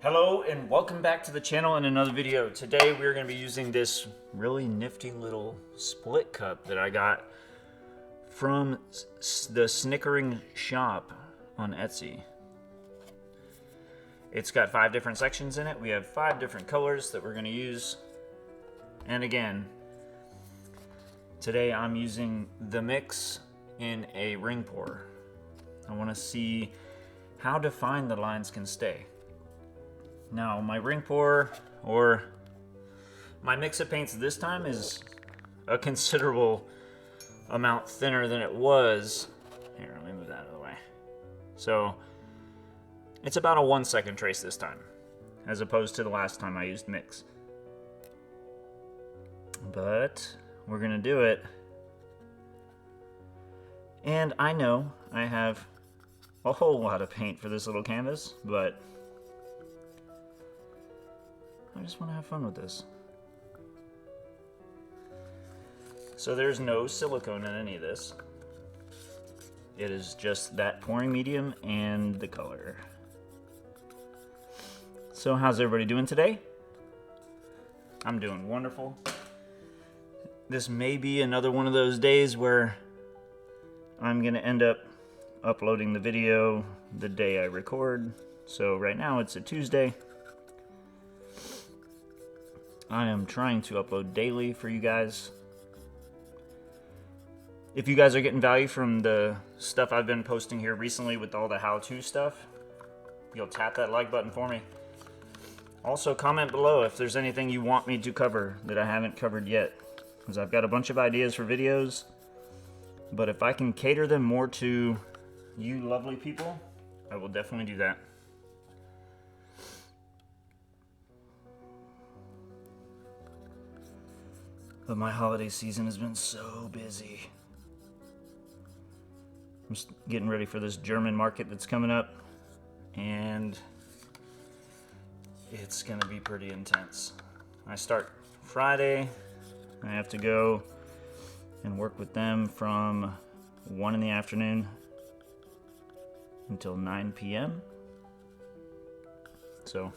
Hello and welcome back to the channel in another video. Today we're going to be using this really nifty little split cup that I got from the Snickering shop on Etsy. It's got 5 different sections in it. We have 5 different colors that we're going to use. And again, today I'm using the mix in a ring pour. I want to see how defined the lines can stay. Now, my ring pour, or my mix of paints this time, is a considerable amount thinner than it was. Here, let me move that out of the way. So, it's about a 1-second trace this time, as opposed to the last time I used mix. But, we're gonna do it. And I know I have a whole lot of paint for this little canvas, but I just want to have fun with this. So there's no silicone in any of this. It is just that pouring medium and the color. So how's everybody doing today? I'm doing wonderful. This may be another one of those days where I'm gonna end up uploading the video the day I record. So right now it's a Tuesday. I am trying to upload daily for you guys. If you guys are getting value from the stuff I've been posting here recently with all the how-to stuff, you'll tap that like button for me. Also, comment below if there's anything you want me to cover that I haven't covered yet, because I've got a bunch of ideas for videos, but if I can cater them more to you lovely people, I will definitely do that. But my holiday season has been so busy. I'm just getting ready for this German market that's coming up, and it's gonna be pretty intense. I start Friday. I have to go and work with them from 1 in the afternoon until 9 p.m. So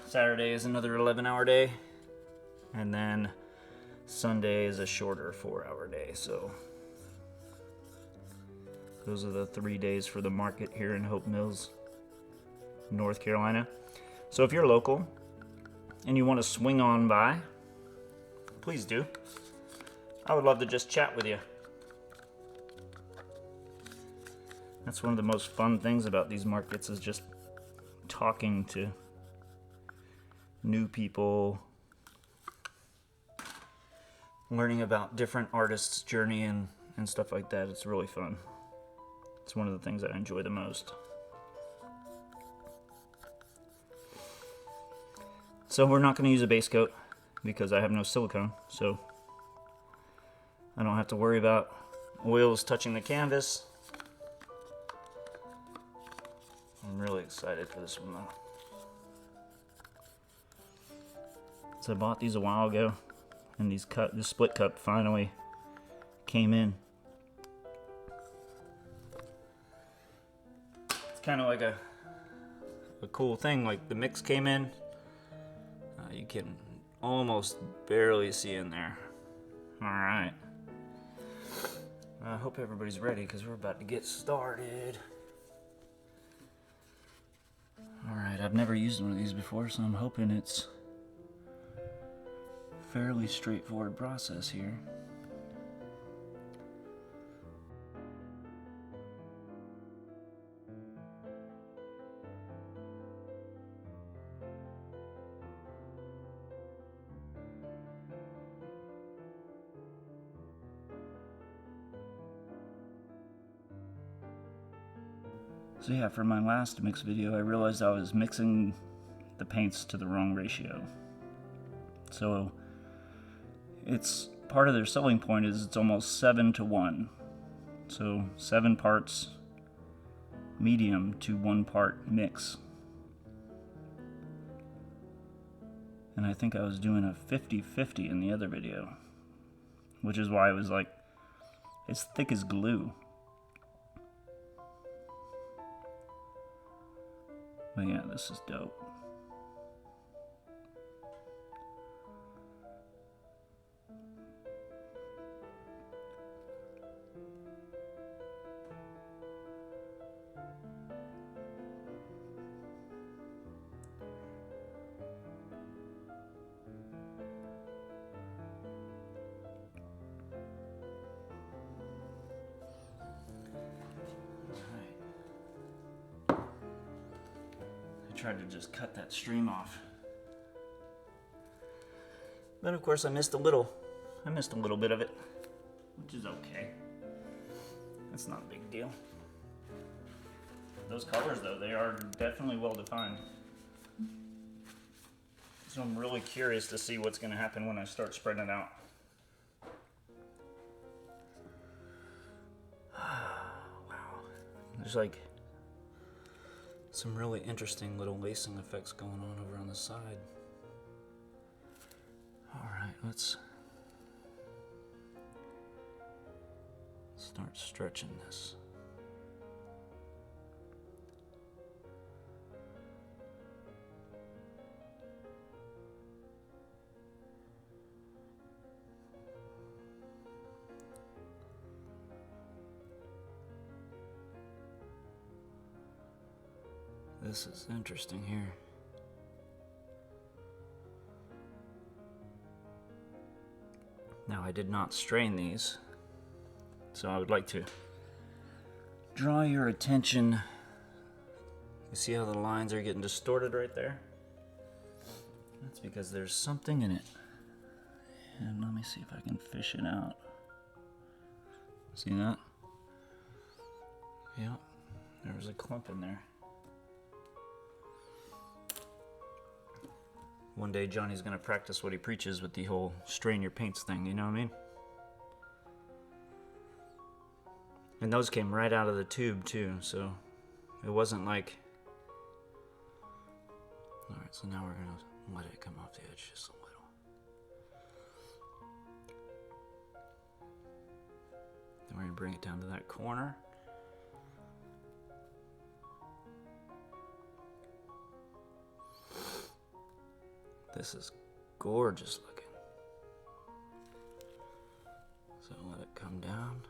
Saturday is another 11-hour day, and then Sunday is a shorter 4-hour day. So those are the 3 days for the market here in Hope Mills, North Carolina. So if you're local and you want to swing on by, please do. I would love to just chat with you. That's one of the most fun things about these markets, is just talking to new people, learning about different artists' journey and stuff like that. It's really fun. It's one of the things that I enjoy the most. So we're not going to use a base coat because I have no silicone, so I don't have to worry about oils touching the canvas. I'm really excited for this one though. So I bought these a while ago, and this split cup finally came in. It's kind of like a cool thing. Like, the mix came in. You can almost barely see in there. All right. I hope everybody's ready because we're about to get started. All right, I've never used one of these before, so I'm hoping it's fairly straightforward process here. So yeah, for my last mix video, I realized I was mixing the paints to the wrong ratio. So it's part of their selling point is it's almost 7-to-1. So 7 parts medium to 1 part mix. And I think I was doing a 50-50 in the other video, which is why it was like as thick as glue. But yeah, this is dope. Tried to just cut that stream off. But of course I missed a little bit of it, which is okay. It's not a big deal. Those colors though, they are definitely well defined. So I'm really curious to see what's gonna happen when I start spreading it out. Wow. There's like some really interesting little lacing effects going on over on the side. All right, let's start stretching this. This is interesting here. Now I did not strain these, so I would like to draw your attention. You see how the lines are getting distorted right there? That's because there's something in it. And let me see if I can fish it out. See that? Yep, there was a clump in there. One day Johnny's gonna practice what he preaches with the whole strain your paints thing, you know what I mean? And those came right out of the tube too, so it wasn't like... Alright, so now we're gonna let it come off the edge just a little. Then we're gonna bring it down to that corner. This is gorgeous looking. So let it come down,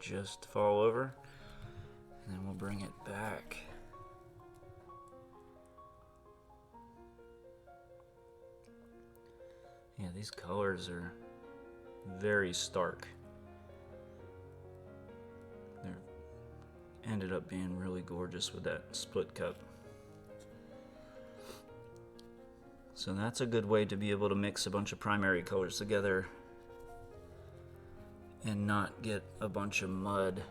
just fall over, and then we'll bring it back. Yeah, these colors are very stark. They're ended up being really gorgeous with that split cup. So that's a good way to be able to mix a bunch of primary colors together and not get a bunch of mud.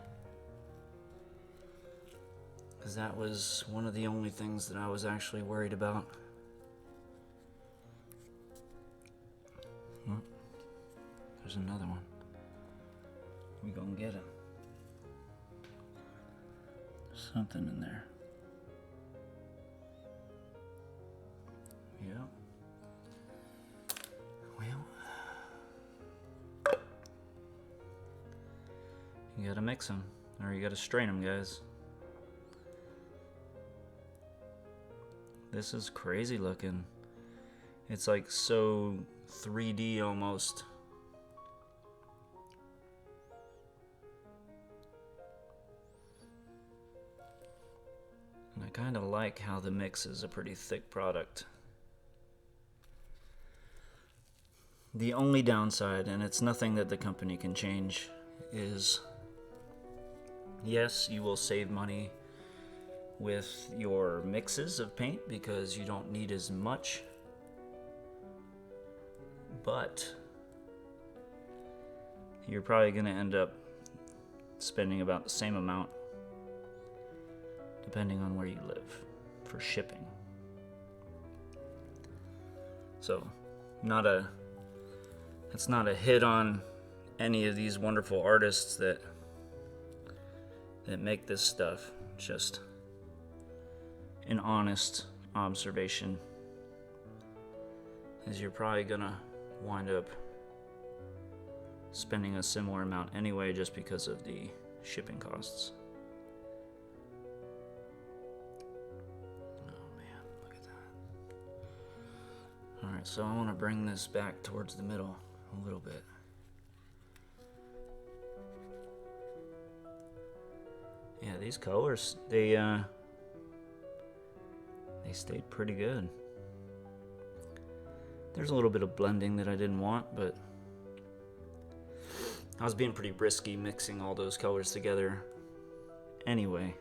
Because that was one of the only things that I was actually worried about. Well, there's another one. We gonna get him. There's something in there. Yeah. Well, you gotta mix them, or you gotta strain them, guys. This is crazy looking. It's like so 3D almost. And I kind of like how the mix is a pretty thick product. The only downside, and it's nothing that the company can change, is yes, you will save money with your mixes of paint because you don't need as much, but you're probably going to end up spending about the same amount depending on where you live for shipping. So, it's not a hit on any of these wonderful artists that make this stuff. Just an honest observation, is you're probably gonna wind up spending a similar amount anyway just because of the shipping costs. Alright, so I want to bring this back towards the middle a little bit. Yeah, these colors, they stayed pretty good. There's a little bit of blending that I didn't want, but I was being pretty risky mixing all those colors together anyway,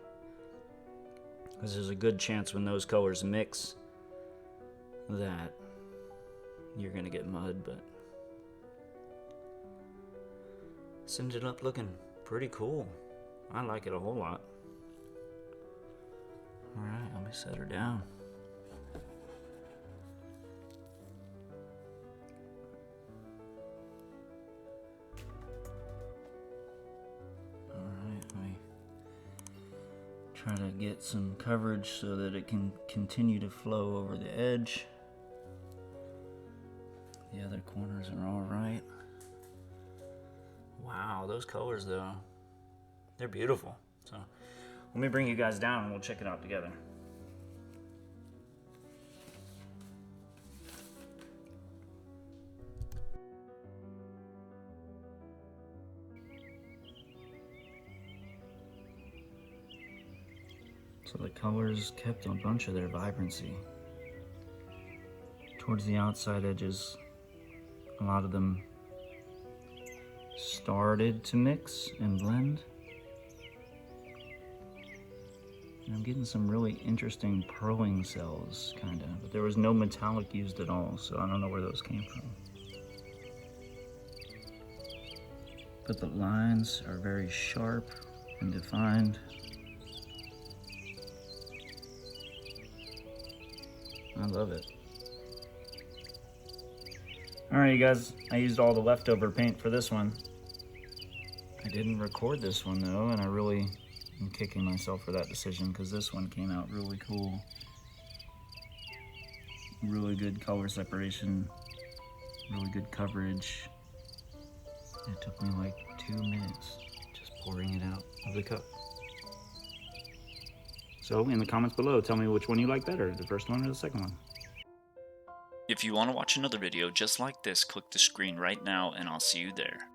because there's a good chance when those colors mix that you're gonna get mud, but this ended up looking pretty cool. I like it a whole lot. Alright, let me set her down. Alright, let me try to get some coverage so that it can continue to flow over the edge. The other corners are alright. Wow, those colors though, they're beautiful. So let me bring you guys down and we'll check it out together. So the colors kept a bunch of their vibrancy. Towards the outside edges, a lot of them started to mix and blend. And I'm getting some really interesting pearling cells, kind of, but there was no metallic used at all, so I don't know where those came from. But the lines are very sharp and defined. I love it. Alright, you guys, I used all the leftover paint for this one. I didn't record this one though, and I really am kicking myself for that decision because this one came out really cool. Really good color separation, really good coverage. It took me like 2 minutes just pouring it out of the cup. So in the comments below, tell me which one you like better, the first one or the second one. If you want to watch another video just like this, click the screen right now and I'll see you there.